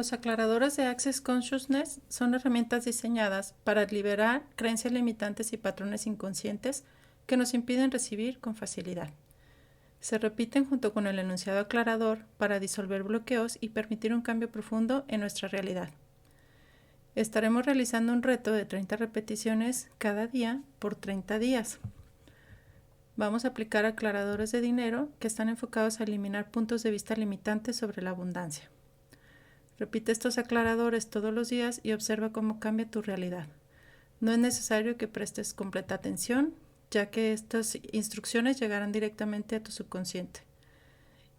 Los aclaradores de Access Consciousness son herramientas diseñadas para liberar creencias limitantes y patrones inconscientes que nos impiden recibir con facilidad. Se repiten junto con el enunciado aclarador para disolver bloqueos y permitir un cambio profundo en nuestra realidad. Estaremos realizando un reto de 30 repeticiones cada día por 30 días. Vamos a aplicar aclaradores de dinero que están enfocados a eliminar puntos de vista limitantes sobre la abundancia. Repite estos aclaradores todos los días y observa cómo cambia tu realidad. No es necesario que prestes completa atención, ya que estas instrucciones llegarán directamente a tu subconsciente.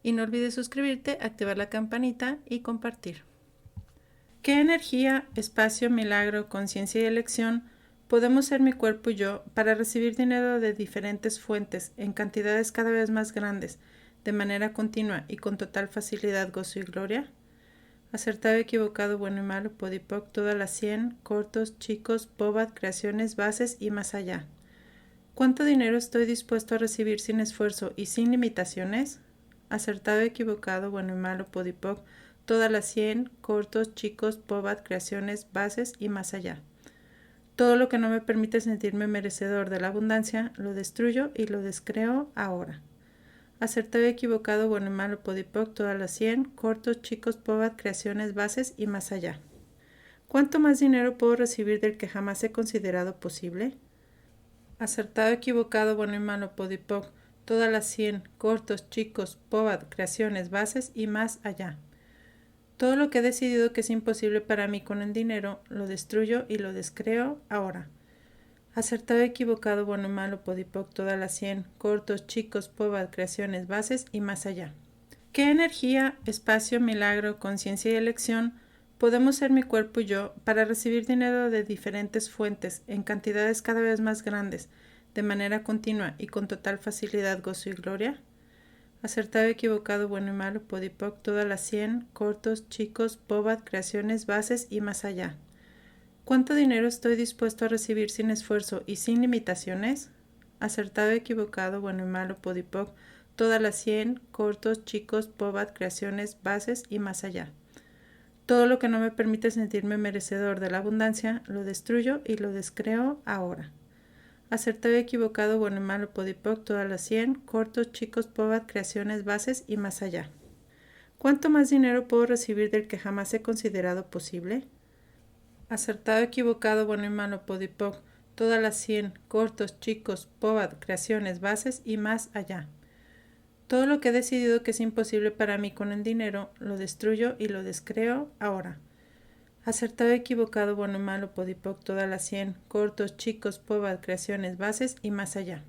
Y no olvides suscribirte, activar la campanita y compartir. ¿Qué energía, espacio, milagro, conciencia y elección podemos ser mi cuerpo y yo para recibir dinero de diferentes fuentes en cantidades cada vez más grandes, de manera continua y con total facilidad, gozo y gloria? Acertado, equivocado, bueno y malo, podipoc, todas las 100, cortos, chicos, bobat, creaciones, bases y más allá. ¿Cuánto dinero estoy dispuesto a recibir sin esfuerzo y sin limitaciones? Acertado, equivocado, bueno y malo, podipoc, todas las 100, cortos, chicos, bobat, creaciones, bases y más allá. Todo lo que no me permite sentirme merecedor de la abundancia, lo destruyo y lo descreo ahora. Acertado, equivocado, bueno y malo, podipoc, todas las 100, cortos, chicos, bobat, creaciones, bases y más allá. ¿Cuánto más dinero puedo recibir del que jamás he considerado posible? Acertado, equivocado, bueno y malo, podipoc, todas las 100, cortos, chicos, bobat, creaciones, bases y más allá. Todo lo que he decidido que es imposible para mí con el dinero, lo destruyo y lo descreo ahora. Acertado, equivocado, bueno y malo, podipoc, todas las 100, cortos, chicos, bobat, creaciones, bases y más allá. ¿Qué energía, espacio, milagro, conciencia y elección podemos ser mi cuerpo y yo para recibir dinero de diferentes fuentes en cantidades cada vez más grandes, de manera continua y con total facilidad, gozo y gloria? Acertado, equivocado, bueno y malo, podipoc, todas las 100, cortos, chicos, bobat, creaciones, bases y más allá. ¿Cuánto dinero estoy dispuesto a recibir sin esfuerzo y sin limitaciones? Acertado, equivocado, bueno y malo, podipoc, todas las 100, cortos, chicos, bobat, creaciones, bases y más allá. Todo lo que no me permite sentirme merecedor de la abundancia, lo destruyo y lo descreo ahora. Acertado, equivocado, bueno y malo, podipoc, todas las 100, cortos, chicos, bobat, creaciones, bases y más allá. ¿Cuánto más dinero puedo recibir del que jamás he considerado posible? Acertado, equivocado, bueno y malo, podipoc, todas las 100, cortos, chicos, bobat, creaciones, bases y más allá. Todo lo que he decidido que es imposible para mí con el dinero, lo destruyo y lo descreo ahora. Acertado, equivocado, bueno y malo, podipoc, todas las 100, cortos, chicos, bobat, creaciones, bases y más allá.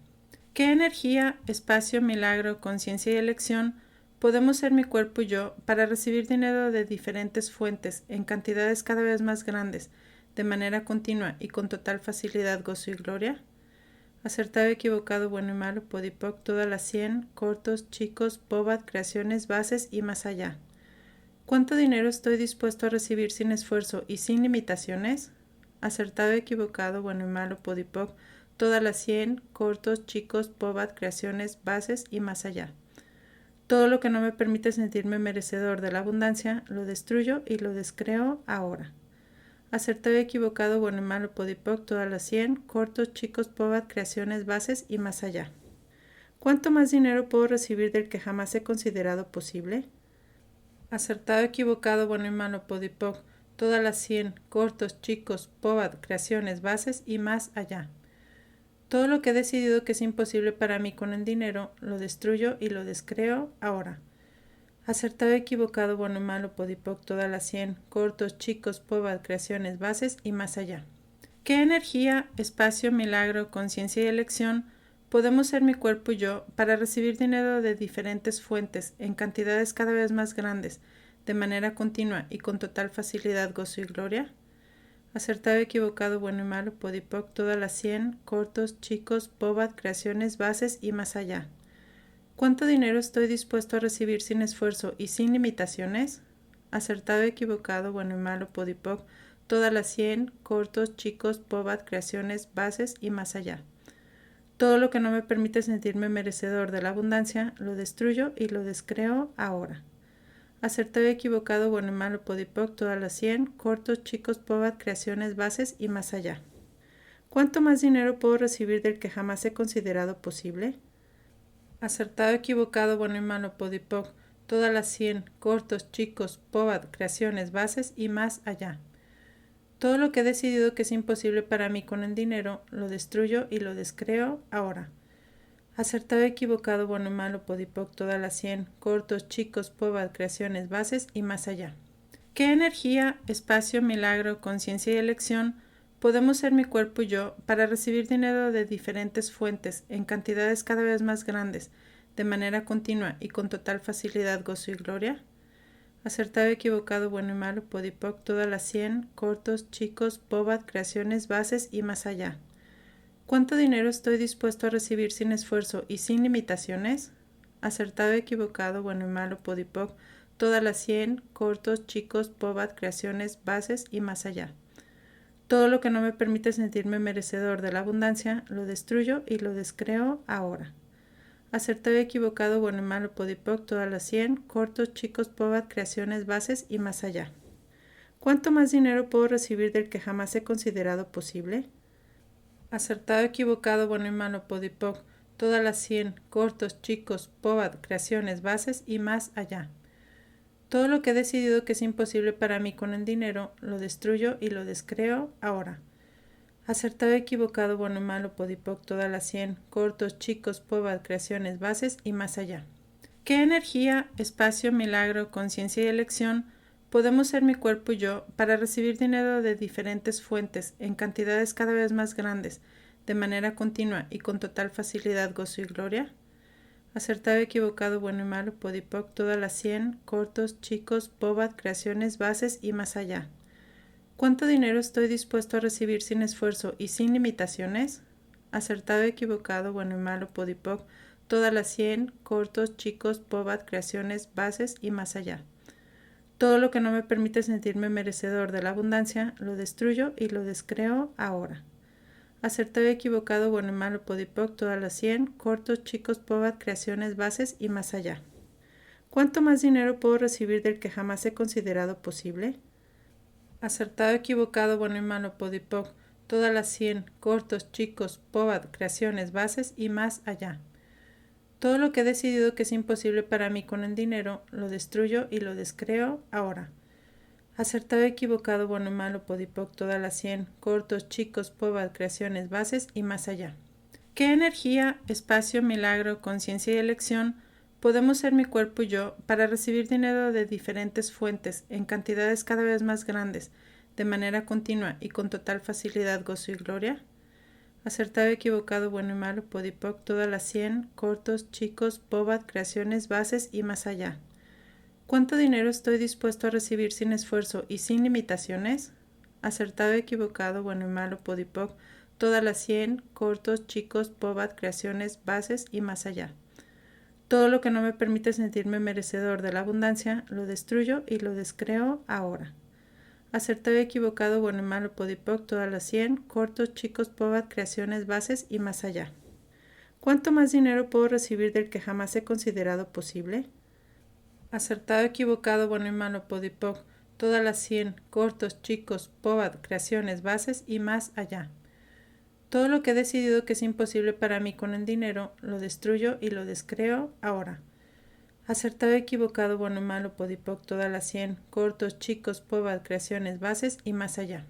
¿Qué energía, espacio, milagro, conciencia y elección podemos ser mi cuerpo y yo para recibir dinero de diferentes fuentes en cantidades cada vez más grandes, de manera continua y con total facilidad, gozo y gloria? Acertado, equivocado, bueno y malo, podipoc, todas las 100, cortos, chicos, bobat, creaciones, bases y más allá. ¿Cuánto dinero estoy dispuesto a recibir sin esfuerzo y sin limitaciones? Acertado, equivocado, bueno y malo, podipoc, todas las 100, cortos, chicos, bobat, creaciones, bases y más allá. Todo lo que no me permite sentirme merecedor de la abundancia, lo destruyo y lo descreo ahora. Acertado, equivocado, bueno y malo, podipoc, todas las 100, cortos, chicos, bobat, creaciones, bases y más allá. ¿Cuánto más dinero puedo recibir del que jamás he considerado posible? Acertado, equivocado, bueno y malo, podipoc, todas las 100, cortos, chicos, bobat, creaciones, bases y más allá. Todo lo que he decidido que es imposible para mí con el dinero, lo destruyo y lo descreo ahora. Acertado, equivocado, bueno y malo, podipoc, todas las 100, cortos, chicos, bobat, creaciones, bases y más allá. ¿Qué energía, espacio, milagro, conciencia y elección podemos ser mi cuerpo y yo para recibir dinero de diferentes fuentes en cantidades cada vez más grandes, de manera continua y con total facilidad, gozo y gloria? Acertado, equivocado, bueno y malo, podipoc, todas las 100, cortos, chicos, bobat, creaciones, bases y más allá. ¿Cuánto dinero estoy dispuesto a recibir sin esfuerzo y sin limitaciones? Acertado, equivocado, bueno y malo, podipoc, todas las 100, cortos, chicos, bobat, creaciones, bases y más allá. Todo lo que no me permite sentirme merecedor de la abundancia, lo destruyo y lo descreo ahora. Acertado, equivocado, bueno y malo, podipoc, todas las 100, cortos, chicos, pobad, creaciones, bases y más allá. ¿Cuánto más dinero puedo recibir del que jamás he considerado posible? Acertado, equivocado, bueno y malo, podipoc, todas las 100, cortos, chicos, pobad, creaciones, bases y más allá. Todo lo que he decidido que es imposible para mí con el dinero, lo destruyo y lo descreo ahora. Acertado, equivocado, bueno y malo, podipoc, todas las 100, cortos, chicos, pobad, creaciones, bases y más allá. ¿Qué energía, espacio, milagro, conciencia y elección podemos ser mi cuerpo y yo para recibir dinero de diferentes fuentes en cantidades cada vez más grandes, de manera continua y con total facilidad, gozo y gloria? Acertado, equivocado, bueno y malo, podipoc, todas las 100, cortos, chicos, pobad, creaciones, bases y más allá. ¿Cuánto dinero estoy dispuesto a recibir sin esfuerzo y sin limitaciones? Acertado, equivocado, bueno y malo, podipoc, todas las 100, cortos, chicos, pobad, creaciones, bases y más allá. Todo lo que no me permite sentirme merecedor de la abundancia, lo destruyo y lo descreo ahora. Acertado, equivocado, bueno y malo, podipoc, todas las 100, cortos, chicos, pobad, creaciones, bases y más allá. ¿Cuánto más dinero puedo recibir del que jamás he considerado posible? Acertado, equivocado, bueno y malo, podipoc, todas las 100, cortos, chicos, pobad, creaciones, bases y más allá. Todo lo que he decidido que es imposible para mí con el dinero, lo destruyo y lo descreo ahora. Acertado, equivocado, bueno y malo, podipoc, todas las 100, cortos, chicos, pobad, creaciones, bases y más allá. ¿Qué energía, espacio, milagro, conciencia y elección podemos ser mi cuerpo y yo para recibir dinero de diferentes fuentes en cantidades cada vez más grandes, de manera continua y con total facilidad, gozo y gloria? Acertado, equivocado, bueno y malo, podipoc, todas las 100, cortos, chicos, pobad, creaciones, bases y más allá. ¿Cuánto dinero estoy dispuesto a recibir sin esfuerzo y sin limitaciones? Acertado, equivocado, bueno y malo, podipoc, todas las 100, cortos, chicos, pobad, creaciones, bases y más allá. Todo lo que no me permite sentirme merecedor de la abundancia, lo destruyo y lo descreo ahora. Acertado, equivocado, bueno y malo, podipoc, todas las 100, cortos, chicos, pobad, creaciones, bases y más allá. ¿Cuánto más dinero puedo recibir del que jamás he considerado posible? Acertado, equivocado, bueno y malo, podipoc, todas las 100, cortos, chicos, pobad, creaciones, bases y más allá. Todo lo que he decidido que es imposible para mí con el dinero, lo destruyo y lo descreo ahora. Acertado, equivocado, bueno y malo, podipoc, todas las 100, cortos, chicos, pobad, creaciones, bases y más allá. ¿Qué energía, espacio, milagro, conciencia y elección podemos ser mi cuerpo y yo para recibir dinero de diferentes fuentes en cantidades cada vez más grandes, de manera continua y con total facilidad, gozo y gloria? Acertado, equivocado, bueno y malo, podipoc, todas las 100, cortos, chicos, pobad, creaciones, bases y más allá. ¿Cuánto dinero estoy dispuesto a recibir sin esfuerzo y sin limitaciones? Acertado, equivocado, bueno y malo, podipoc, todas las 100, cortos, chicos, pobad, creaciones, bases y más allá. Todo lo que no me permite sentirme merecedor de la abundancia, lo destruyo y lo descreo ahora. Acertado, equivocado, bueno y malo, podipoc, todas las 100, cortos, chicos, pobad, creaciones, bases y más allá. ¿Cuánto más dinero puedo recibir del que jamás he considerado posible? Acertado, equivocado, bueno y malo, podipoc, todas las 100, cortos, chicos, pobad, creaciones, bases y más allá. Todo lo que he decidido que es imposible para mí con el dinero, lo destruyo y lo descreo ahora. Acertado, equivocado, bueno y malo, podipoc, todas las 100, cortos, chicos, pobad, creaciones, bases y más allá.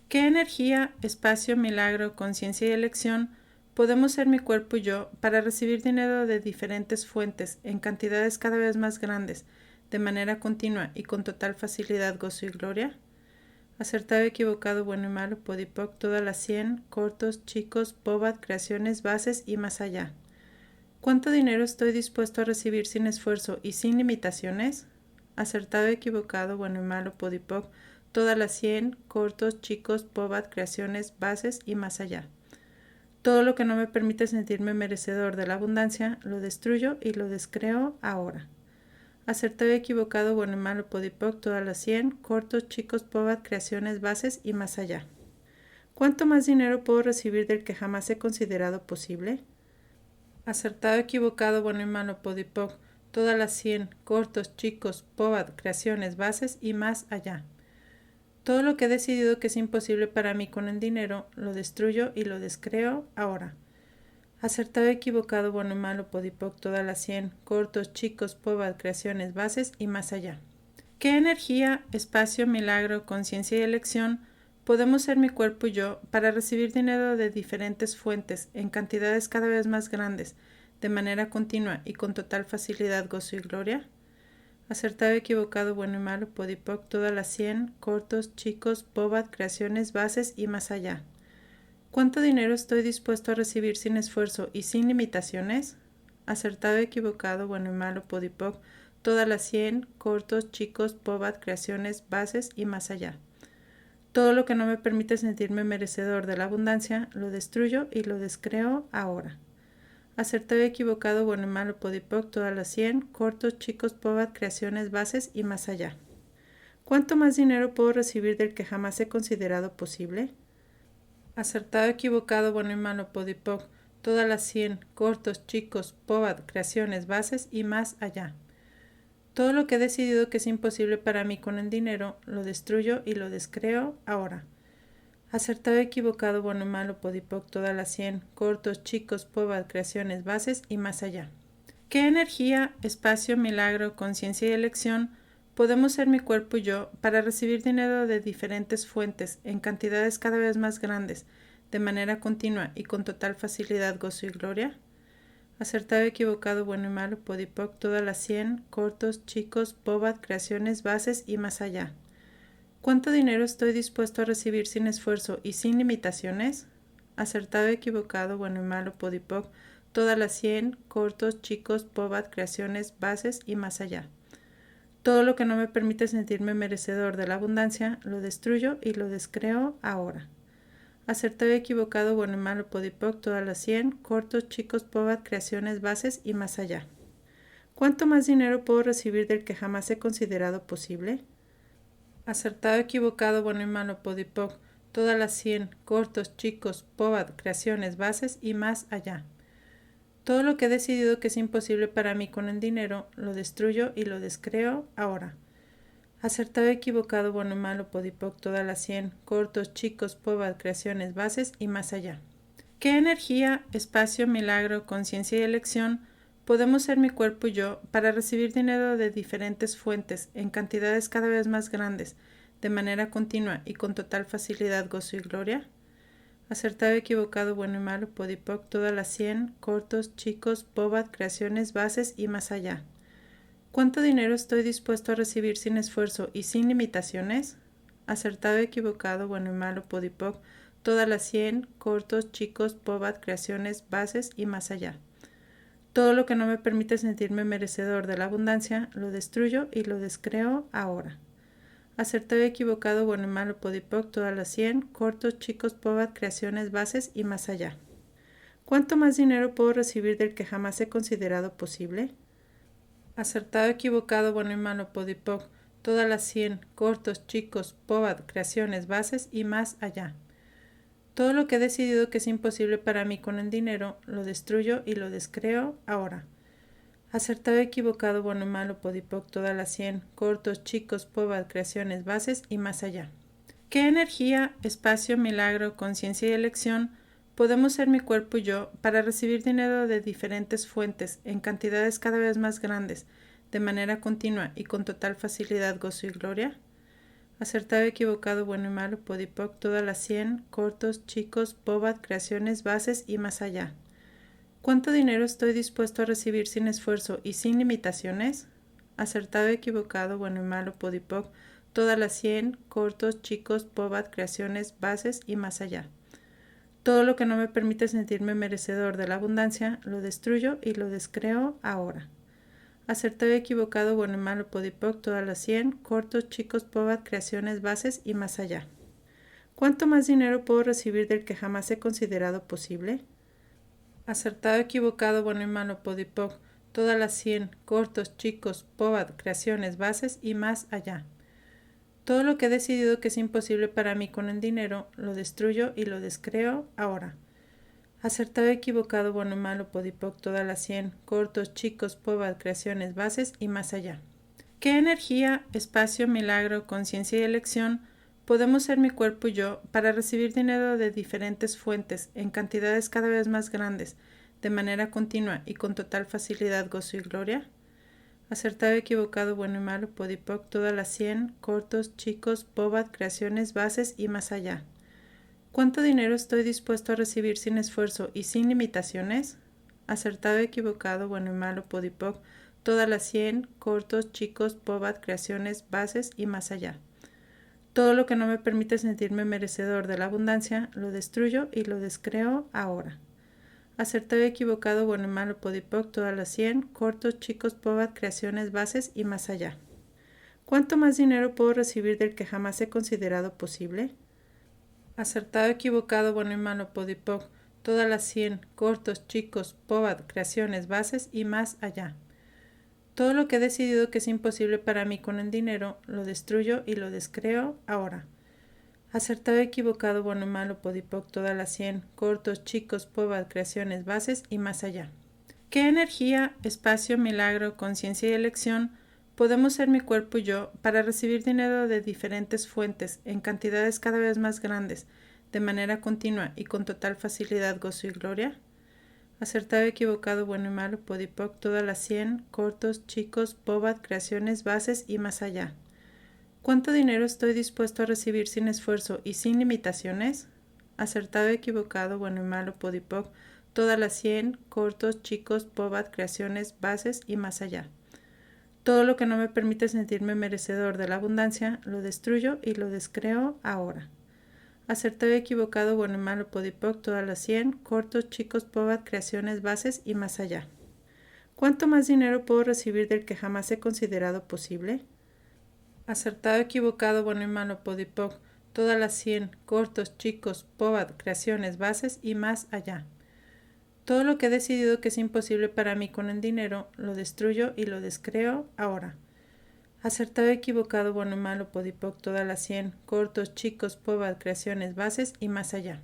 ¿Qué energía, espacio, milagro, conciencia y elección podemos ser mi cuerpo y yo para recibir dinero de diferentes fuentes en cantidades cada vez más grandes, de manera continua y con total facilidad, gozo y gloria? Acertado, equivocado, bueno y malo, podipoc, todas las 100, cortos, chicos, pobad, creaciones, bases y más allá. ¿Cuánto dinero estoy dispuesto a recibir sin esfuerzo y sin limitaciones? Acertado, equivocado, bueno y malo, podipoc, todas las 100, cortos, chicos, pobad, creaciones, bases y más allá. Todo lo que no me permite sentirme merecedor de la abundancia, lo destruyo y lo descreo ahora. Acertado, equivocado, bueno y malo, podipoc, todas las 100, cortos, chicos, pobad, creaciones, bases y más allá. ¿Cuánto más dinero puedo recibir del que jamás he considerado posible? Acertado, equivocado, bueno y malo, podipoc, todas las 100, cortos, chicos, POBAD, creaciones, bases y más allá. Todo lo que he decidido que es imposible para mí con el dinero, lo destruyo y lo descreo ahora. Acertado, equivocado, bueno y malo, podipoc, todas las 100, cortos, chicos, POBAD, creaciones, bases y más allá. ¿Qué energía, espacio, milagro, conciencia y elección podemos ser mi cuerpo y yo para recibir dinero de diferentes fuentes en cantidades cada vez más grandes, de manera continua y con total facilidad, gozo y gloria? Acertado, equivocado, bueno y malo, podipoc, todas las 100, cortos, chicos, POBAD, creaciones, bases y más allá. ¿Cuánto dinero estoy dispuesto a recibir sin esfuerzo y sin limitaciones? Acertado, equivocado, bueno y malo, podipoc, todas las 100, cortos, chicos, POBAD, creaciones, bases y más allá. Todo lo que no me permite sentirme merecedor de la abundancia, lo destruyo y lo descreo ahora. Acertado, equivocado, bueno y malo, podipoc, todas las 100, cortos, chicos, POBAD, creaciones, bases y más allá. ¿Cuánto más dinero puedo recibir del que jamás he considerado posible? Acertado, equivocado, bueno y malo, podipoc, todas las 100, cortos, chicos, POBAD, creaciones, bases y más allá. Todo lo que he decidido que es imposible para mí con el dinero, lo destruyo y lo descreo ahora. Acertado, equivocado, bueno y malo, podipoc, todas las 100, cortos, chicos, POBAD, creaciones, bases y más allá. ¿Qué energía, espacio, milagro, conciencia y elección podemos ser mi cuerpo y yo para recibir dinero de diferentes fuentes en cantidades cada vez más grandes, de manera continua y con total facilidad, gozo y gloria? Acertado, equivocado, bueno y malo, podipoc, todas las 100, cortos, chicos, POBAD, creaciones, bases y más allá. ¿Cuánto dinero estoy dispuesto a recibir sin esfuerzo y sin limitaciones? Acertado, equivocado, bueno y malo, podipoc, todas las 100, cortos, chicos, POBAD, creaciones, bases y más allá. Todo lo que no me permite sentirme merecedor de la abundancia, lo destruyo y lo descreo ahora. Acertado, equivocado, bueno y malo, podipoc, todas las 100, cortos, chicos, POBAD, creaciones, bases y más allá. ¿Cuánto más dinero puedo recibir del que jamás he considerado posible? Acertado, equivocado, bueno y malo, podipoc, todas las 100, cortos, chicos, POBAD, creaciones, bases y más allá. Todo lo que he decidido que es imposible para mí con el dinero, lo destruyo y lo descreo ahora. Acertado, equivocado, bueno y malo, podipoc, todas las 100, cortos, chicos, POBAD, creaciones, bases y más allá. ¿Qué energía, espacio, milagro, conciencia y elección podemos ser mi cuerpo y yo para recibir dinero de diferentes fuentes en cantidades cada vez más grandes, de manera continua y con total facilidad, gozo y gloria? Acertado, equivocado, bueno y malo, podipoc, todas las 100, cortos, chicos, POBAD, creaciones, bases y más allá. ¿Cuánto dinero estoy dispuesto a recibir sin esfuerzo y sin limitaciones? Acertado, equivocado, bueno y malo, podipoc, todas las 100, cortos, chicos, POBAD, creaciones, bases y más allá. Todo lo que no me permite sentirme merecedor de la abundancia, lo destruyo y lo descreo ahora. Acertado, equivocado, bueno y malo, podipoc, todas las 100, cortos, chicos, POBAD, creaciones, bases y más allá. ¿Cuánto más dinero puedo recibir del que jamás he considerado posible? Acertado, equivocado, bueno y malo, podipoc, todas las 100, cortos, chicos, POBAD, creaciones, bases y más allá. Todo lo que he decidido que es imposible para mí con el dinero, lo destruyo y lo descreo ahora. Acertado, equivocado, bueno y malo, podipoc, todas las 100, cortos, chicos, POBAD, creaciones, bases y más allá. ¿Qué energía, espacio, milagro, conciencia y elección podemos ser mi cuerpo y yo para recibir dinero de diferentes fuentes en cantidades cada vez más grandes, de manera continua y con total facilidad, gozo y gloria? Acertado, equivocado, bueno y malo, podipoc, todas las 100, cortos, chicos, POBAD, creaciones, bases y más allá. ¿Cuánto dinero estoy dispuesto a recibir sin esfuerzo y sin limitaciones? Acertado, equivocado, bueno y malo, podipoc, todas las 100, cortos, chicos, POBAD, creaciones, bases y más allá. Todo lo que no me permite sentirme merecedor de la abundancia, lo destruyo y lo descreo ahora. Acertado, equivocado, bueno y malo, podipoc, todas las 100, cortos, chicos, POBAD, creaciones, bases y más allá. ¿Cuánto más dinero puedo recibir del que jamás he considerado posible? Acertado, equivocado, bueno y malo, podipoc, todas las 100, cortos, chicos, POBAD, creaciones, bases y más allá. Todo lo que he decidido que es imposible para mí con el dinero, lo destruyo y lo descreo ahora. Acertado, equivocado, bueno, malo, podipoc, todas las 100, cortos, chicos, pobad, creaciones, bases y más allá. ¿Qué energía, espacio, milagro, conciencia y elección podemos ser mi cuerpo y yo para recibir dinero de diferentes fuentes en cantidades cada vez más grandes, de manera continua y con total facilidad, gozo y gloria? Acertado, equivocado, bueno y malo, podipoc, todas las 100, cortos, chicos, pobad, creaciones, bases y más allá. ¿Cuánto dinero estoy dispuesto a recibir sin esfuerzo y sin limitaciones? Acertado, equivocado, bueno y malo, podipoc, todas las 100, cortos, chicos, pobad, creaciones, bases y más allá. Todo lo que no me permite sentirme merecedor de la abundancia, lo destruyo y lo descreo ahora. Acertado, equivocado, bueno y malo, podipoc, todas las 100, cortos, chicos, pobad, creaciones, bases y más allá. ¿Cuánto más dinero puedo recibir del que jamás he considerado posible? Acertado, equivocado, bueno y malo, podipoc, todas las 100, cortos, chicos, pobad, creaciones, bases y más allá. Todo lo que he decidido que es imposible para mí con el dinero, lo destruyo y lo descreo ahora. Acertado, equivocado, bueno y malo, podipoc, todas las 100, cortos, chicos, pobad, creaciones, bases y más allá. ¿Qué energía, espacio, milagro, conciencia y elección podemos ser mi cuerpo y yo para recibir dinero de diferentes fuentes en cantidades cada vez más grandes, de manera continua y con total facilidad, gozo y gloria? Acertado, equivocado, bueno y malo, podipoc, todas las 100, cortos, chicos, pobad, creaciones, bases y más allá. ¿Cuánto dinero estoy dispuesto a recibir sin esfuerzo y sin limitaciones? Acertado, equivocado, bueno y malo, podipoc, todas las 100, cortos, chicos, pobad, creaciones, bases y más allá. Todo lo que no me permite sentirme merecedor de la abundancia, lo destruyo y lo descreo ahora. Acertado, equivocado, bueno y malo, podipoc, todas las 100, cortos, chicos, pobad, creaciones, bases y más allá. ¿Cuánto más dinero puedo recibir del que jamás he considerado posible? Acertado, equivocado, bueno y malo, podipoc, todas las 100, cortos, chicos, pobad, creaciones, bases y más allá. Todo lo que he decidido que es imposible para mí con el dinero, lo destruyo y lo descreo ahora. Acertado, equivocado, bueno y malo, podipoc, todas las 100, cortos, chicos, pobad, creaciones, bases y más allá.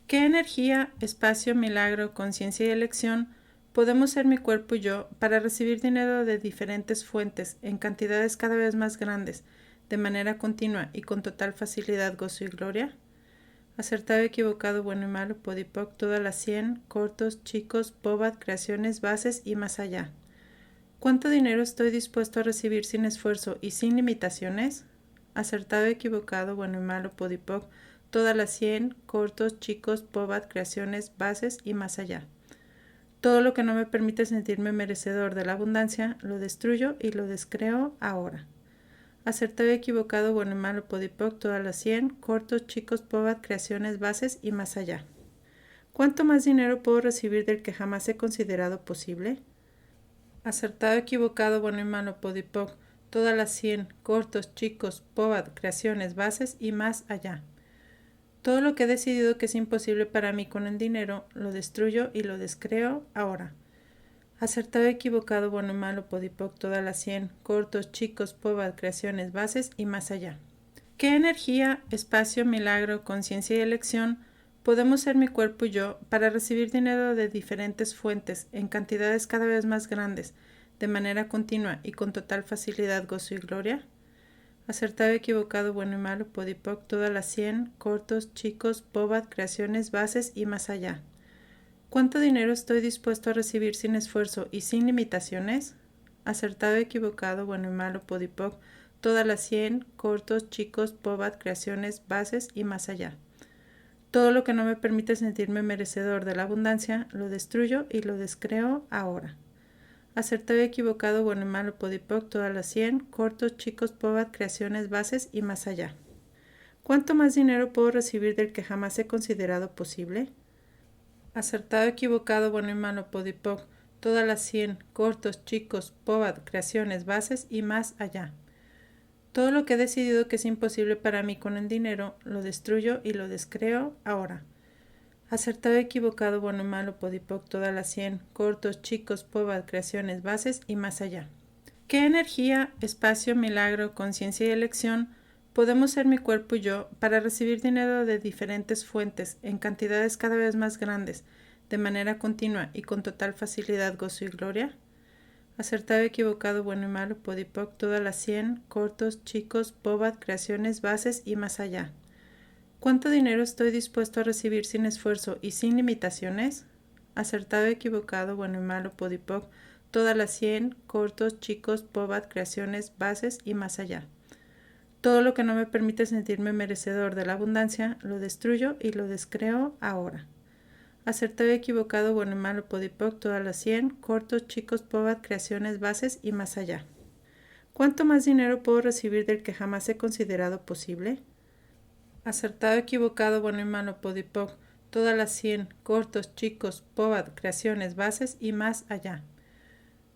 ¿Qué energía, espacio, milagro, conciencia y elección podemos ser mi cuerpo y yo para recibir dinero de diferentes fuentes en cantidades cada vez más grandes, de manera continua y con total facilidad, gozo y gloria? Acertado, equivocado, bueno y malo, podipoc, todas las 100, cortos, chicos, pobad, creaciones, bases y más allá. ¿Cuánto dinero estoy dispuesto a recibir sin esfuerzo y sin limitaciones? Acertado, equivocado, bueno y malo, podipoc, todas las 100, cortos, chicos, pobad, creaciones, bases y más allá. Todo lo que no me permite sentirme merecedor de la abundancia, lo destruyo y lo descreo ahora. Acertado, equivocado, bueno y malo, podipoc, todas las 100, cortos, chicos, pobad, creaciones, bases y más allá. ¿Cuánto más dinero puedo recibir del que jamás he considerado posible? Acertado, equivocado, bueno y malo, podipoc, todas las 100, cortos, chicos, pobad, creaciones, bases y más allá. Todo lo que he decidido que es imposible para mí con el dinero, lo destruyo y lo descreo ahora. Acertado, equivocado, bueno y malo, podipoc, todas las 100, cortos, chicos, pobad, creaciones, bases y más allá. ¿Qué energía, espacio, milagro, conciencia y elección podemos ser mi cuerpo y yo para recibir dinero de diferentes fuentes en cantidades cada vez más grandes, de manera continua y con total facilidad, gozo y gloria? Acertado, equivocado, bueno y malo, podipoc, todas las 100, cortos, chicos, pobad, creaciones, bases y más allá. ¿Cuánto dinero estoy dispuesto a recibir sin esfuerzo y sin limitaciones? Acertado, equivocado, bueno y malo, podipoc, todas las 100, cortos, chicos, pobad, creaciones, bases y más allá. Todo lo que no me permite sentirme merecedor de la abundancia, lo destruyo y lo descreo ahora. Acertado, equivocado, bueno y malo, podipoc, todas las 100, cortos, chicos, pobad, creaciones, bases y más allá. ¿Cuánto más dinero puedo recibir del que jamás he considerado posible? Acertado, equivocado, bueno y malo, podipoc, todas las 100, cortos, chicos, pobad, creaciones, bases y más allá. Todo lo que he decidido que es imposible para mí con el dinero, lo destruyo y lo descreo ahora. Acertado, equivocado, bueno y malo, podipoc, todas las 100, cortos, chicos, pobad, creaciones, bases y más allá. ¿Qué energía, espacio, milagro, conciencia y elección podemos ser mi cuerpo y yo para recibir dinero de diferentes fuentes en cantidades cada vez más grandes, de manera continua y con total facilidad, gozo y gloria? Acertado, equivocado, bueno y malo, podipoc, todas las 100, cortos, chicos, bobat, creaciones, bases y más allá. ¿Cuánto dinero estoy dispuesto a recibir sin esfuerzo y sin limitaciones? Acertado, equivocado, bueno y malo, podipoc, todas las 100, cortos, chicos, bobat, creaciones, bases y más allá. Todo lo que no me permite sentirme merecedor de la abundancia, lo destruyo y lo descreo ahora. Acertado, equivocado, bueno y malo, podipoc, todas las 100, cortos, chicos, bobat, creaciones, bases y más allá. ¿Cuánto más dinero puedo recibir del que jamás he considerado posible? Acertado, equivocado, bueno y malo, podipoc, todas las 100, cortos, chicos, bobat, creaciones, bases y más allá.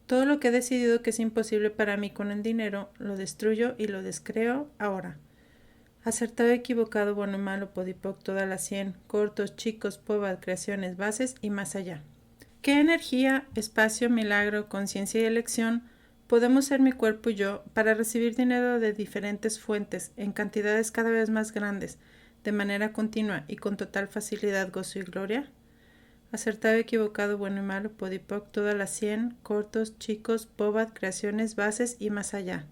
Todo lo que he decidido que es imposible para mí con el dinero, lo destruyo y lo descreo ahora. Acertado, equivocado, bueno y malo, podipoc, todas las 100, cortos, chicos, bobat, creaciones, bases y más allá. ¿Qué energía, espacio, milagro, conciencia y elección podemos ser mi cuerpo y yo para recibir dinero de diferentes fuentes en cantidades cada vez más grandes, de manera continua y con total facilidad, gozo y gloria? Acertado, equivocado, bueno y malo, podipoc, todas las 100, cortos, chicos, bobat, creaciones, bases y más allá.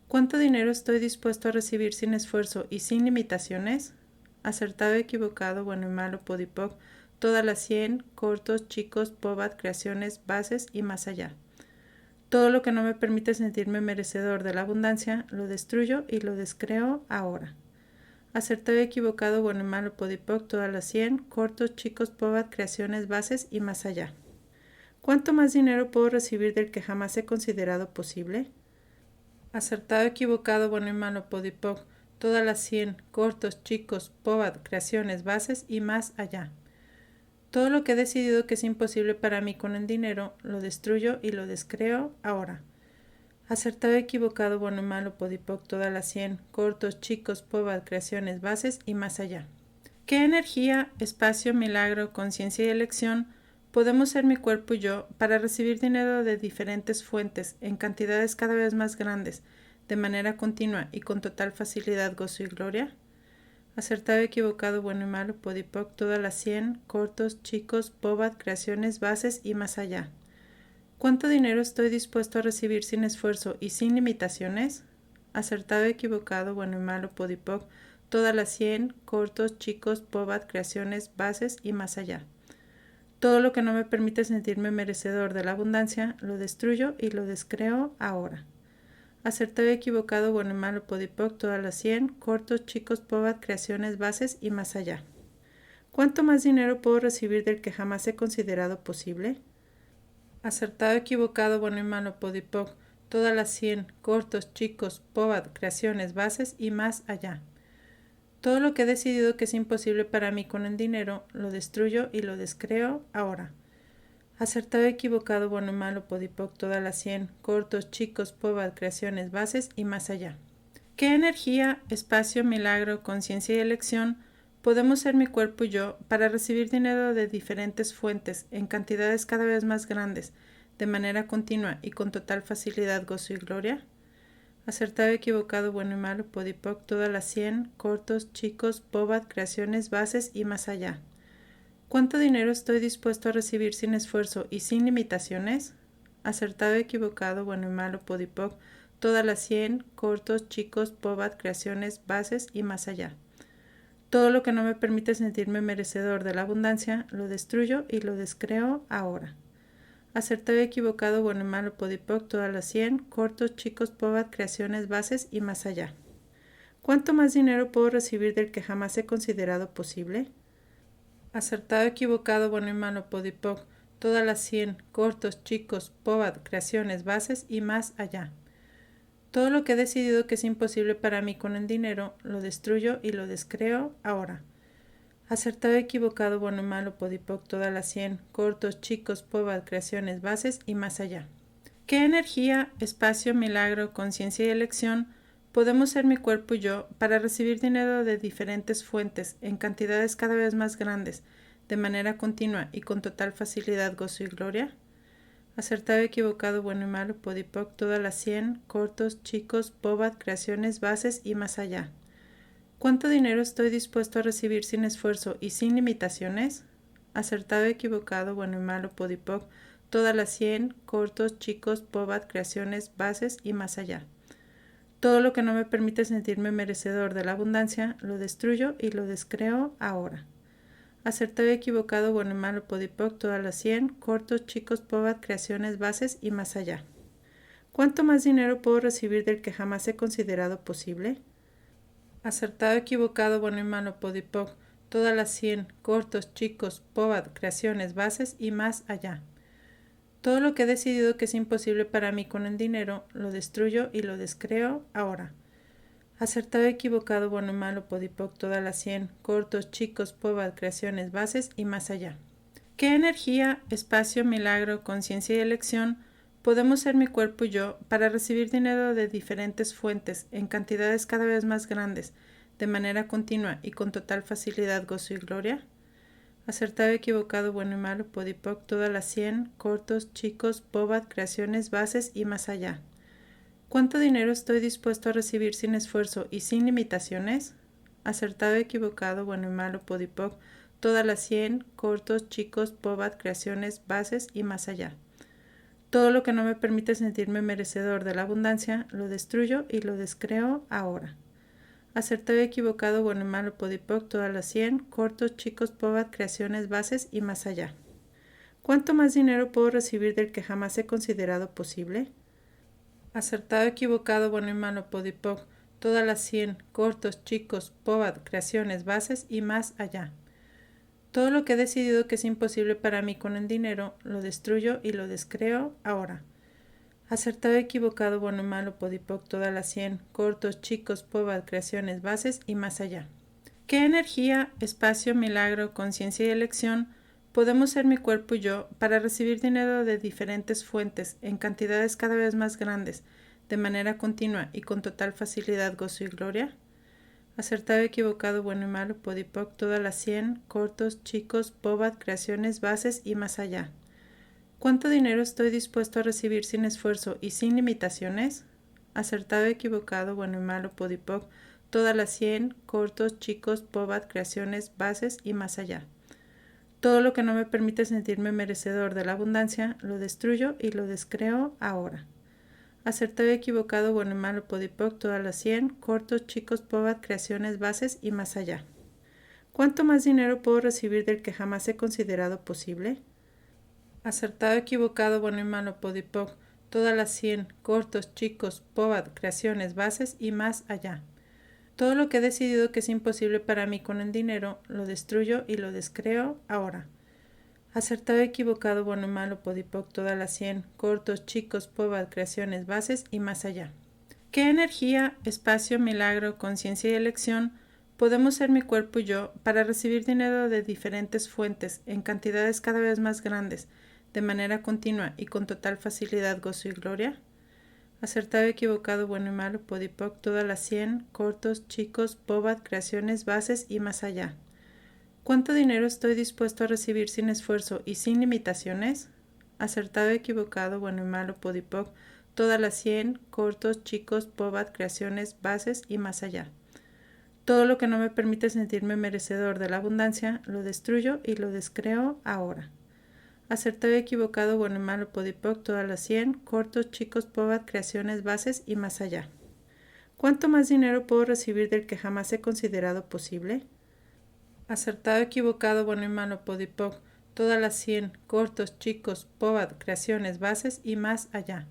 ¿Cuánto dinero estoy dispuesto a recibir sin esfuerzo y sin limitaciones? Acertado, equivocado, bueno y malo, podipoc, todas las 100, cortos, chicos, bobat, creaciones, bases y más allá. Todo lo que no me permite sentirme merecedor de la abundancia, lo destruyo y lo descreo ahora. Acertado, equivocado, bueno y malo, podipoc, todas las 100, cortos, chicos, bobat, creaciones, bases y más allá. ¿Cuánto más dinero puedo recibir del que jamás he considerado posible? Acertado, equivocado, bueno y malo, podipoc, todas las 100, cortos, chicos, bobat, creaciones, bases y más allá. Todo lo que he decidido que es imposible para mí con el dinero, lo destruyo y lo descreo ahora. Acertado, equivocado, bueno y malo, podipoc, todas las 100, cortos, chicos, bobat, creaciones, bases y más allá. ¿Qué energía, espacio, milagro, conciencia y elección podemos ser mi cuerpo y yo para recibir dinero de diferentes fuentes en cantidades cada vez más grandes, de manera continua y con total facilidad, gozo y gloria? Acertado, equivocado, bueno y malo, podipoc, todas las 100, cortos, chicos, bobat, creaciones, bases y más allá. ¿Cuánto dinero estoy dispuesto a recibir sin esfuerzo y sin limitaciones? Acertado, equivocado, bueno y malo, podipoc, todas las 100, cortos, chicos, bobat, creaciones, bases y más allá. Todo lo que no me permite sentirme merecedor de la abundancia, lo destruyo y lo descreo ahora. Acertado, equivocado, bueno y malo, podipoc, todas las 100, cortos, chicos, bobat, creaciones, bases y más allá. ¿Cuánto más dinero puedo recibir del que jamás he considerado posible? Acertado, equivocado, bueno y malo, podipoc, todas las 100, cortos, chicos, bobat, creaciones, bases y más allá. Todo lo que he decidido que es imposible para mí con el dinero, lo destruyo y lo descreo ahora. Acertado, equivocado, bueno y malo, podipoc, todas las 100, cortos, chicos, bobat, creaciones, bases y más allá. ¿Qué energía, espacio, milagro, conciencia y elección podemos ser mi cuerpo y yo para recibir dinero de diferentes fuentes en cantidades cada vez más grandes, de manera continua y con total facilidad, gozo y gloria? Acertado, equivocado, bueno y malo, podipoc, todas las 100, cortos, chicos, bobat, creaciones, bases y más allá. ¿Cuánto dinero estoy dispuesto a recibir sin esfuerzo y sin limitaciones? Acertado, equivocado, bueno y malo, podipoc, todas las 100, cortos, chicos, bobat, creaciones, bases y más allá. Todo lo que he decidido que es imposible para mí con el dinero, lo destruyo y lo descreo ahora. Acertado, equivocado, bueno y malo, podipoc, todas las 100, cortos, chicos, bobat, creaciones, bases y más allá. Acertado, equivocado, bueno y malo, podipoc, todas las 100, cortos, chicos, bobat, creaciones, bases y más allá. Todo lo que no me permite sentirme merecedor de la abundancia, lo destruyo y lo descreo ahora. Acertado, equivocado, bueno y malo, podipoc, todas las 100, cortos, chicos, bobat, creaciones, bases y más allá. ¿Cuánto más dinero puedo recibir del que jamás he considerado posible? Acertado, equivocado, bueno y malo, podipoc, todas las 100, cortos, chicos, bobat, creaciones, bases y más allá. Todo lo que he decidido que es imposible para mí con el dinero, lo destruyo y lo descreo ahora. Acertado, equivocado, bueno y malo, podipoc, todas las 100, cortos, chicos, bobat, creaciones, bases y más allá. ¿Qué energía, espacio, milagro, conciencia y elección podemos ser mi cuerpo y yo para recibir dinero de diferentes fuentes en cantidades cada vez más grandes, de manera continua y con total facilidad, gozo y gloria? Acertado, equivocado, bueno y malo, podipoc, todas las 100, cortos, chicos, bobat, creaciones, bases y más allá. ¿Cuánto dinero estoy dispuesto a recibir sin esfuerzo y sin limitaciones? acertado, equivocado, bueno y malo, podipoc, todas las 100, cortos, chicos, pobat, creaciones, bases y más allá. Todo lo que no me permite sentirme merecedor de la abundancia, lo destruyo y lo descreo ahora. Acertado, equivocado, bueno y malo, podipoc, todas las 100, cortos, chicos, pobat, creaciones, bases y más allá. ¿Cuánto más dinero puedo recibir del que jamás he considerado posible? Acertado, equivocado, bueno y malo, podipoc, todas las 100, cortos, chicos, pobat, creaciones, bases y más allá. Todo lo que he decidido que es imposible para mí con el dinero, lo destruyo y lo descreo ahora. Acertado, equivocado, bueno y malo, podipoc, todas las 100, cortos, chicos, pobat, creaciones, bases y más allá. ¿Qué energía, espacio, milagro, conciencia y elección podemos ser mi cuerpo y yo para recibir dinero de diferentes fuentes en cantidades cada vez más grandes, de manera continua y con total facilidad, gozo y gloria? Acertado, equivocado, bueno y malo, podipoc, todas las 100, cortos, chicos, pobat, creaciones, bases y más allá. ¿Cuánto dinero estoy dispuesto a recibir sin esfuerzo y sin limitaciones? Acertado, equivocado, bueno y malo, podipoc, todas las 100, cortos, chicos, pobat, creaciones, bases y más allá. Todo lo que no me permite sentirme merecedor de la abundancia, lo destruyo y lo descreo ahora. Acertado, equivocado, bueno y malo, podipoc, todas las 100, cortos, chicos, pobat, creaciones, bases y más allá. ¿Cuánto más dinero puedo recibir del que jamás he considerado posible? Acertado, equivocado, bueno y malo, podipoc, todas las 100, cortos, chicos, pobat, creaciones, bases y más allá. Todo lo que he decidido que es imposible para mí con el dinero, lo destruyo y lo descreo ahora. Acertado, equivocado, bueno y malo, podipoc, todas las 100, cortos, chicos, pobat, creaciones, bases y más allá. ¿Qué energía, espacio, milagro, conciencia y elección podemos ser mi cuerpo y yo para recibir dinero de diferentes fuentes en cantidades cada vez más grandes, de manera continua y con total facilidad, gozo y gloria? Acertado, equivocado, bueno y malo, podipoc, todas las 100, cortos, chicos, pobat, creaciones, bases y más allá. ¿Cuánto dinero estoy dispuesto a recibir sin esfuerzo y sin limitaciones? Acertado, equivocado, bueno y malo, podipoc, todas las 100, cortos, chicos, pobat, creaciones, bases y más allá. Todo lo que no me permite sentirme merecedor de la abundancia, lo destruyo y lo descreo ahora. Acertado, equivocado, bueno y malo, podipoc, todas las 100, cortos, chicos, pobat, creaciones, bases y más allá. ¿Cuánto más dinero puedo recibir del que jamás he considerado posible? Acertado, equivocado, bueno y malo, podipoc, todas las 100, cortos, chicos, pobat, creaciones, bases y más allá. Todo lo que he decidido que es imposible para mí con el dinero, lo destruyo y lo descreo ahora. Acertado, equivocado, bueno y malo, podipoc, todas las 100, cortos, chicos, pobat, creaciones, bases y más allá. ¿Qué energía, espacio, milagro, conciencia y elección podemos ser mi cuerpo y yo para recibir dinero de diferentes fuentes en cantidades cada vez más grandes, de manera continua y con total facilidad, gozo y gloria? Acertado, equivocado, bueno y malo, podipoc, todas las 100, cortos, chicos, pobat, creaciones, bases y más allá. ¿Cuánto dinero estoy dispuesto a recibir sin esfuerzo y sin limitaciones? Acertado, equivocado, bueno y malo, podipoc, todas las 100, cortos, chicos, pobat, creaciones, bases y más allá. Todo lo que no me permite sentirme merecedor de la abundancia, lo destruyo y lo descreo ahora. Acertado, equivocado, bueno y malo, podipoc, todas las 100, cortos, chicos, pobat, creaciones, bases y más allá. ¿Cuánto más dinero puedo recibir del que jamás he considerado posible? Acertado, equivocado, bueno y malo, podipoc, todas las 100, cortos, chicos, pobat, creaciones, bases y más allá.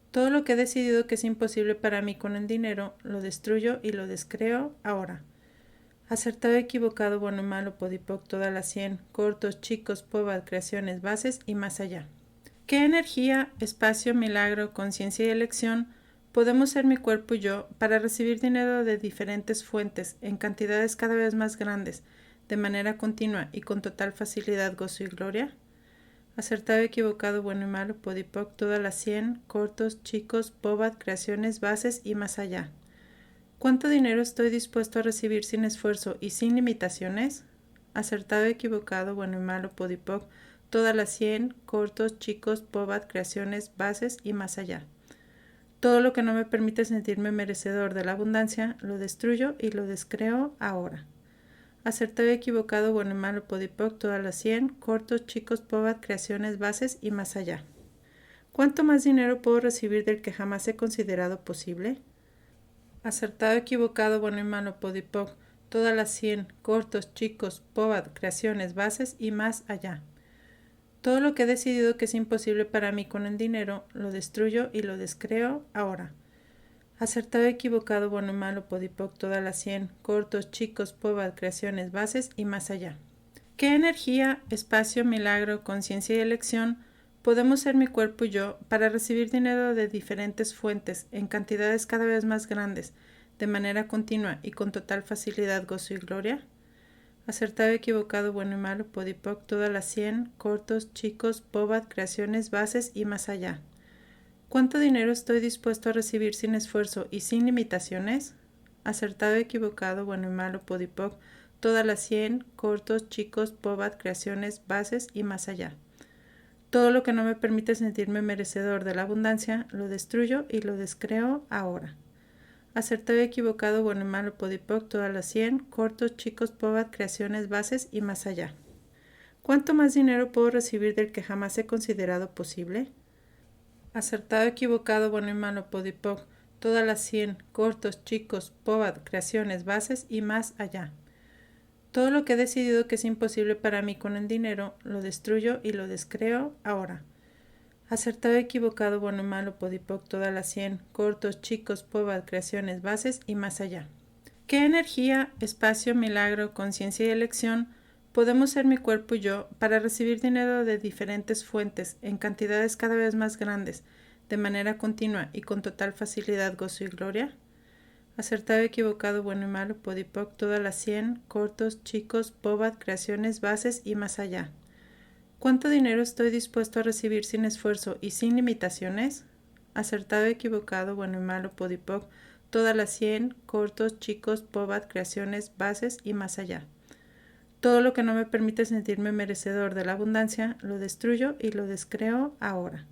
Todo lo que he decidido que es imposible para mí con el dinero, lo destruyo y lo descreo ahora. Acertado, equivocado, bueno y malo, podipoc, todas las 100, cortos, chicos, pobat, creaciones, bases y más allá. ¿Qué energía, espacio, milagro, conciencia y elección podemos ser mi cuerpo y yo para recibir dinero de diferentes fuentes en cantidades cada vez más grandes, de manera continua y con total facilidad, gozo y gloria? Acertado, equivocado, bueno y malo, podipoc, todas las 100, cortos, chicos, pobat, creaciones, bases y más allá. ¿Cuánto dinero estoy dispuesto a recibir sin esfuerzo y sin limitaciones? Acertado, equivocado, bueno y malo, podipoc, todas las 100, cortos, chicos, pobat, creaciones, bases y más allá. Todo lo que no me permite sentirme merecedor de la abundancia, lo destruyo y lo descreo ahora. Acertado, equivocado, bueno y malo, podipoc, todas las 100, cortos, chicos, pobat, creaciones, bases y más allá. ¿Cuánto más dinero puedo recibir del que jamás he considerado posible? Acertado, equivocado, bueno y malo, podipoc, todas las 100, cortos, chicos, pobat, creaciones, bases y más allá. Todo lo que he decidido que es imposible para mí con el dinero, lo destruyo y lo descreo ahora. Acertado, equivocado, bueno y malo, podipoc, todas las 100, cortos, chicos, pobat, creaciones, bases y más allá. ¿Qué energía, espacio, milagro, conciencia y elección podemos ser mi cuerpo y yo para recibir dinero de diferentes fuentes en cantidades cada vez más grandes, de manera continua y con total facilidad, gozo y gloria? Acertado, equivocado, bueno y malo, podipoc, todas las 100, cortos, chicos, pobat, creaciones, bases y más allá. ¿Cuánto dinero estoy dispuesto a recibir sin esfuerzo y sin limitaciones? Acertado, equivocado, bueno y malo, podipoc, todas las 100, cortos, chicos, pobat, creaciones, bases y más allá. Todo lo que no me permite sentirme merecedor de la abundancia, lo destruyo y lo descreo ahora. Acertado, equivocado, bueno y malo, podipoc, todas las 100, cortos, chicos, pobat, creaciones, bases y más allá. ¿Cuánto más dinero puedo recibir del que jamás he considerado posible? Acertado, equivocado, bueno y malo, podipoc, todas las 100, cortos, chicos, pobat, creaciones, bases y más allá. Todo lo que he decidido que es imposible para mí con el dinero, lo destruyo y lo descreo ahora. Acertado, equivocado, bueno y malo, podipoc, todas las 100, cortos, chicos, pobat, creaciones, bases y más allá. ¿Qué energía, espacio, milagro, conciencia y elección podemos ser mi cuerpo y yo para recibir dinero de diferentes fuentes en cantidades cada vez más grandes, de manera continua y con total facilidad, gozo y gloria? Acertado, equivocado, bueno y malo, podipoc, todas las 100, cortos, chicos, pobat, creaciones, bases y más allá. ¿Cuánto dinero estoy dispuesto a recibir sin esfuerzo y sin limitaciones? Acertado, equivocado, bueno y malo, podipoc, todas las 100, cortos, chicos, pobat, creaciones, bases y más allá. Todo lo que no me permite sentirme merecedor de la abundancia, lo destruyo y lo descreo ahora.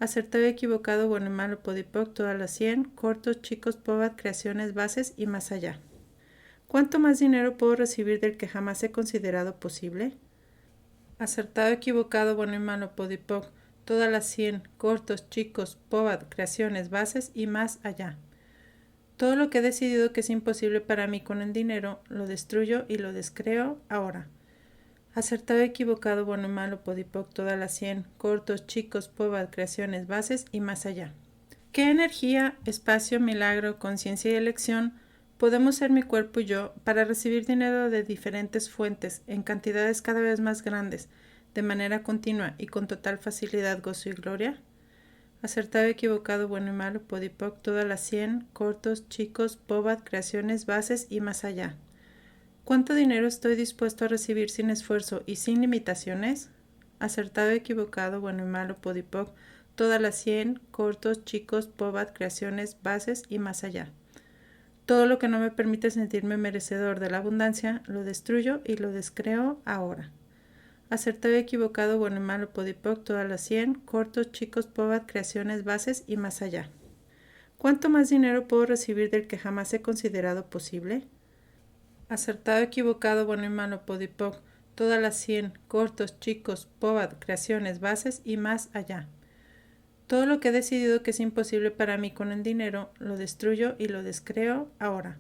Acertado, equivocado, bueno y malo, podipoc, todas las 100, cortos, chicos, pobat, creaciones, bases y más allá. ¿Cuánto más dinero puedo recibir del que jamás he considerado posible? Acertado, equivocado, bueno y malo, podipoc, todas las 100, cortos, chicos, pobat, creaciones, bases y más allá. Todo lo que he decidido que es imposible para mí con el dinero, lo destruyo y lo descreo ahora. Acertado, equivocado, bueno y malo, podipoc, todas las 100, cortos, chicos, pobat, creaciones, bases y más allá. ¿Qué energía, espacio, milagro, conciencia y elección podemos ser mi cuerpo y yo para recibir dinero de diferentes fuentes en cantidades cada vez más grandes, de manera continua y con total facilidad, gozo y gloria? Acertado, equivocado, bueno y malo, podipoc, todas las 100, cortos, chicos, pobat, creaciones, bases y más allá. ¿Cuánto dinero estoy dispuesto a recibir sin esfuerzo y sin limitaciones? Acertado, equivocado, bueno y malo, podipoc, todas las 100, cortos, chicos, pobat, creaciones, bases y más allá. Todo lo que no me permite sentirme merecedor de la abundancia, lo destruyo y lo descreo ahora. Acertado, equivocado, bueno y malo, podipoc, todas las 100, cortos, chicos, pobat, creaciones, bases y más allá. ¿Cuánto más dinero puedo recibir del que jamás he considerado posible? Acertado, equivocado, bueno y malo, podipoc, todas las 100, cortos, chicos, pobat, creaciones, bases y más allá. Todo lo que he decidido que es imposible para mí con el dinero, lo destruyo y lo descreo ahora.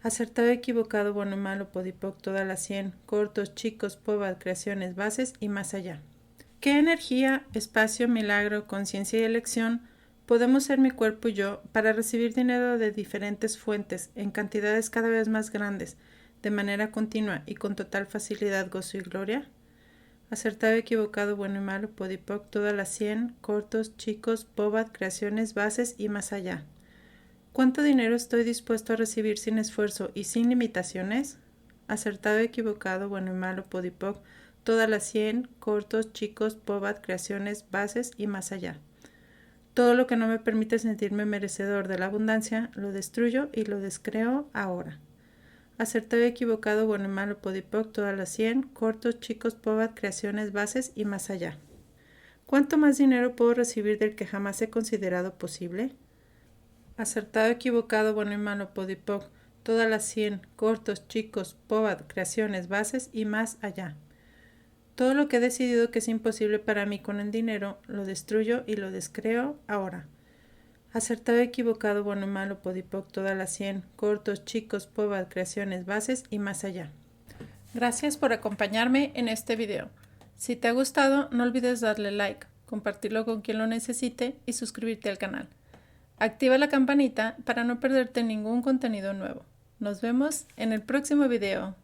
Acertado, equivocado, bueno y malo, podipoc, todas las 100, cortos, chicos, pobat, creaciones, bases y más allá. ¿Qué energía, espacio, milagro, conciencia y elección podemos ser mi cuerpo y yo para recibir dinero de diferentes fuentes en cantidades cada vez más grandes, de manera continua y con total facilidad, gozo y gloria? Acertado, equivocado, bueno y malo, podipoc, todas las 100, cortos, chicos, pobat, creaciones, bases y más allá. ¿Cuánto dinero estoy dispuesto a recibir sin esfuerzo y sin limitaciones? Acertado, equivocado, bueno y malo, podipoc, todas las 100, cortos, chicos, pobat, creaciones, bases y más allá. Todo lo que no me permite sentirme merecedor de la abundancia, lo destruyo y lo descreo ahora. Acertado, equivocado, bueno y malo, podipoc, todas las 100, cortos, chicos, pobat, creaciones, bases y más allá. ¿Cuánto más dinero puedo recibir del que jamás he considerado posible? Acertado, equivocado, bueno y malo, podipoc, todas las 100, cortos, chicos, POVAD, creaciones, bases y más allá. Todo lo que he decidido que es imposible para mí con el dinero, lo destruyo y lo descreo ahora. Acertado, equivocado, bueno, malo, podipoc, todas las 100, cortos, chicos, POVAD, creaciones, bases y más allá. Gracias por acompañarme en este video. Si te ha gustado, no olvides darle like, compartirlo con quien lo necesite y suscribirte al canal. Activa la campanita para no perderte ningún contenido nuevo. Nos vemos en el próximo video.